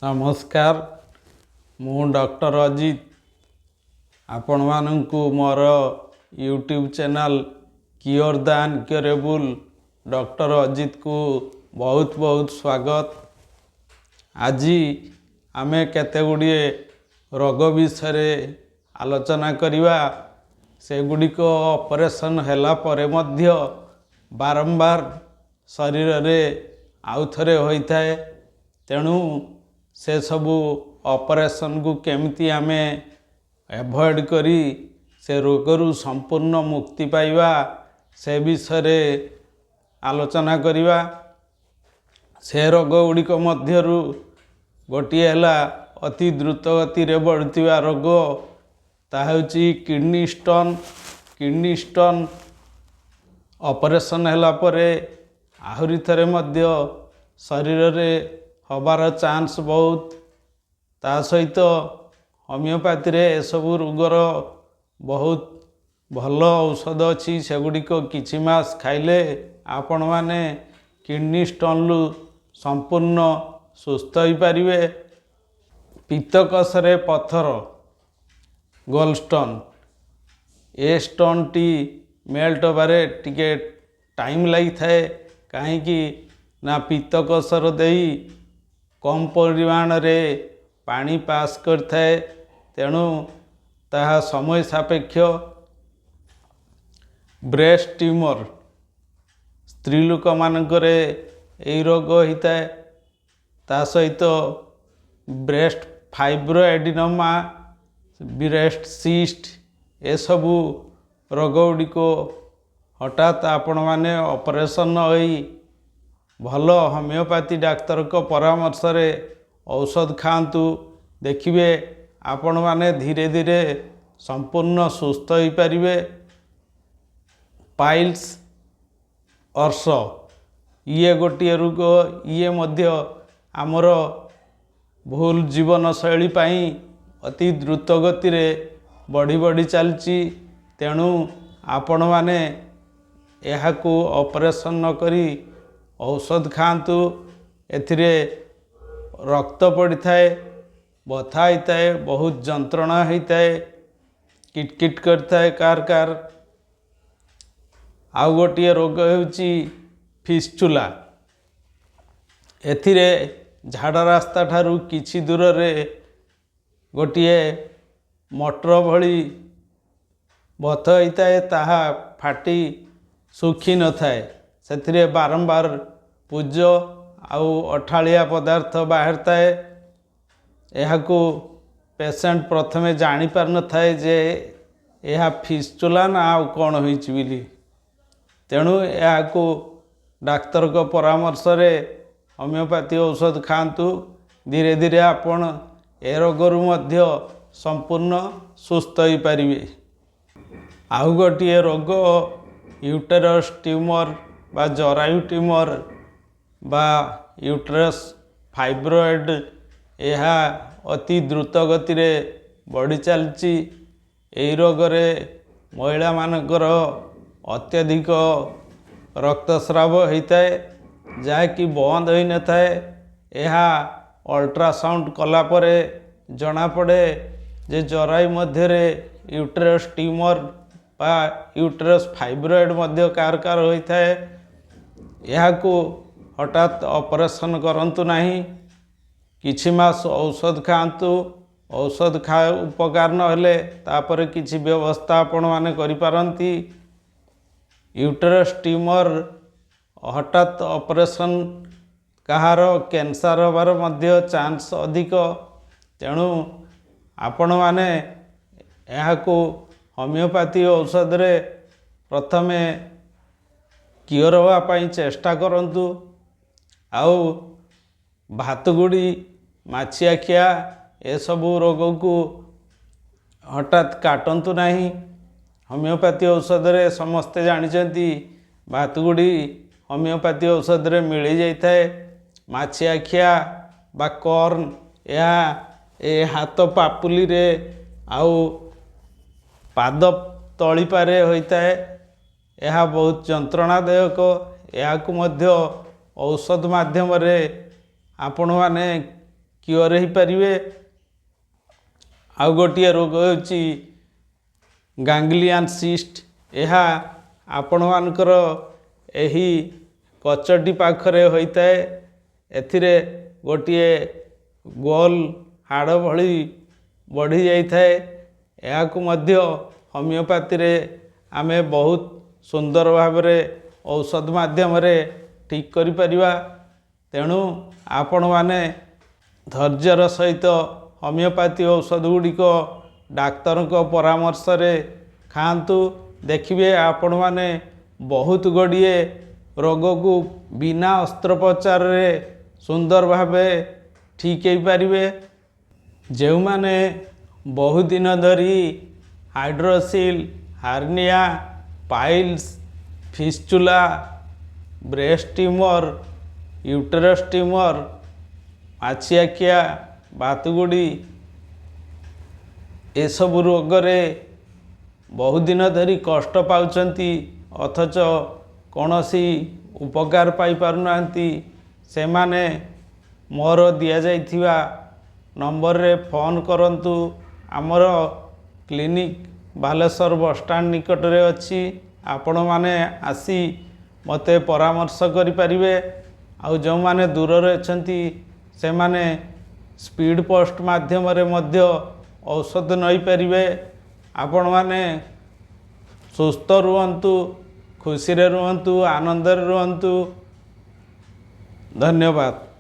नमस्कार मु डॉक्टर अजित आपण मानू मोर YouTube channel cure the incurable doctor Ajit को बहुत बहुत स्वागत। आज आमे केते गुड़िए रोग विषय आलोचना करिवा। से गुड़िक ऑपरेशन हैला परे मध्य बारंबार शरीर रे आउ थरे होता है। तेणु से सबू ऑपरेशन को केमिति आमे एवॉइड करी से रोगरू संपूर्ण मुक्ति पाइबा से विषय आलोचना करिवा। से रोग गुड़िक मध्यरु गोटे है अति द्रुत गति रे बढ़ुवा रोग ताहउची kidney stone. Kidney stone operation हैला परे आहुरी थरे मध्य शरीर रे हबार चांस बहुत। ता सहित होमियोपैथी रे सबू रोगर बहुत भल औषध अच्छी। सेगुड़िक किछि मास खाइले आपण माने किडनी स्टोन लु संपूर्ण सुस्थ हो पारिबे। पित्तकोश रे पत्थर गोल स्टोन ए स्टोन टी मेल्ट होबारे टिके टाइम लगी थाए। कहीं ना पित्तकोश रो देई कम परिमाण रे पानी पास करथाए। तेणु ताहा समय सापेक्ष। ब्रेस्ट ट्यूमर स्त्री लोक मानकरे एई रोग होता है। ता सहित ब्रेस्ट फाइब्रोएडिनोमा ब्रेस्ट सिस्ट ए सबू रोग गुड़िक हठात आपण माने ऑपरेशन होई भल होमियोपैथी डाक्तर को परामर्श रे औषध खातु। देखिए आपण माने धीरे धीरे संपूर्ण सुस्थ हो पारिबे। पाइल्स अर्श ये गोटे रोग ये मध्य आमर भूल जीवन शैली पाई अति द्रुत गति रे बढ़ी बढ़ी चलची। तेणु आपण माने एहाकू ऑपरेशन न करी औषध खातु। एथिरे रक्त पड़ी थाए, बथा होता है, बहुत जंत्रणा होता है, किटकिट करता है कार कार। आउ गोटे रोग होची फिस्टुला। एथिरे झाड़ा रास्ता ठारू किछि दूर रे गोटे मटर भली बथ होता है, ताहा फाटी सुखी न थाए। सेथिरे बारंबार पूज आउ अठालिया पदार्थ बाहर थाए। एहाकू पेशेंट प्रथमे जानी पार न थाए जे यह फिस्टुला ना आउ कौन होइछि बिली। तेणु एहाकू डाक्तर को परामर्श रे होमियोपैथी औषध खातु। धीरे धीरे आपण ए रोगरू मध्य संपूर्ण सुस्थ हो पारिबे। आउ गोटे रोग यूटेरस ट्यूमर बा जरायु ट्यूमर बा यूटेरस फाइब्रोइड यह अति द्रुत गति रे बढ़ी चलची। एई रोग रे महिला मानकर अत्यधिक रक्तस्राव होता है जहाँकि बंद हो न थाए। यह अल्ट्रासाउंड कला परे जना पड़े जे जरायु मध्य रे यूटेरस ट्यूमर बा यूटेरस फाइब्रोइड मध्य कार कार होता है। यहाकू हठात ऑपरेशन करंतु नहीं, किछि मास औषध खातु। औषध खा उपकार न हेले तापर किछि व्यवस्था आपण माने करि पारंती। यूटेरस ट्यूमर हठात ऑपरेशन कहार कैंसर होबार मध्य चांस अधिक। तेणु आपण माने यहाकू होमियोपैथी औषध रे प्रथमे क्योर होगा पाई चेष्टा करंतु। आउ भातुगुड़ी माछिआखिया ए सबू रोग को हठात काटंतु नहीं। होमियोपैथी औषध रे समस्ते जानिचंती भातुगुड़ी होमियोपैथी औषध रे मिली जाइथाए। माछिआखिया बा कॉर्न या ए हाथ पापुली रे आउ पाद तलिपारे होता है। यह बहुत जंत्रणादायक। या औषध माध्यम रे आपण माने କ୍ୟୁଅର୍ ହେଇପାରିବେ। ଆଉ ଗୋଟିଏ ରୋଗ ହେଉଛି ଗାଙ୍ଗ୍ଲିଆନ୍ ସିଷ୍ଟ। ଏହା ଆପଣମାନଙ୍କର ଏହି କଚଟି ପାଖରେ ହୋଇଥାଏ। ଏଥିରେ ଗୋଟିଏ ଗୋଲ ହାଡ଼ ଭଳି ବଢ଼ି ଯାଇଥାଏ। ଏହାକୁ ମଧ୍ୟ ହୋମିଓପାଥିରେ ଆମେ ବହୁତ ସୁନ୍ଦର ଭାବରେ ଔଷଧ ମାଧ୍ୟମରେ ଠିକ୍ କରିପାରିବା। ତେଣୁ ଆପଣମାନେ ଧୈର୍ଯ୍ୟର ସହିତ ହୋମିଓପାଥି ଔଷଧ ଗୁଡ଼ିକ ଡାକ୍ତରଙ୍କ ପରାମର୍ଶରେ ଖାଆନ୍ତୁ। ଦେଖିବେ ଆପଣମାନେ ବହୁତ ଗୁଡ଼ିଏ ରୋଗକୁ ବିନା ଅସ୍ତ୍ରୋପଚାରରେ ସୁନ୍ଦର ଭାବେ ଠିକ୍ ହେଇପାରିବେ। ଯେଉଁମାନେ ବହୁଦିନ ଧରି hydrocele, hernia, piles, fistula, breast tumour, uterus tumour, ମାଛିଆଖିଆ, ବାତୁଗୁଡ଼ି ଏସବୁ ରୋଗରେ ବହୁଦିନ ଧରି କଷ୍ଟ ପାଉଛନ୍ତି ଅଥଚ କୌଣସି ଉପକାର ପାଇପାରୁନାହାନ୍ତି, ସେମାନେ ମୋର ଦିଆଯାଇଥିବା ନମ୍ବରରେ ଫୋନ୍ କରନ୍ତୁ। ଆମର କ୍ଲିନିକ୍ ବାଲେଶ୍ୱର ବସଷ୍ଟାଣ୍ଡ ନିକଟରେ ଅଛି। ଆପଣମାନେ ଆସି ମୋତେ ପରାମର୍ଶ କରିପାରିବେ। ଆଉ ଯେଉଁମାନେ ଦୂରରେ ଅଛନ୍ତି ସେମାନେ ସ୍ପିଡ଼ ପୋଷ୍ଟ ମାଧ୍ୟମରେ ମଧ୍ୟ ଔଷଧ ନେଇପାରିବେ। ଆପଣମାନେ ସୁସ୍ଥ ରୁହନ୍ତୁ, ଖୁସିରେ ରୁହନ୍ତୁ, ଆନନ୍ଦରେ ରୁହନ୍ତୁ। ଧନ୍ୟବାଦ।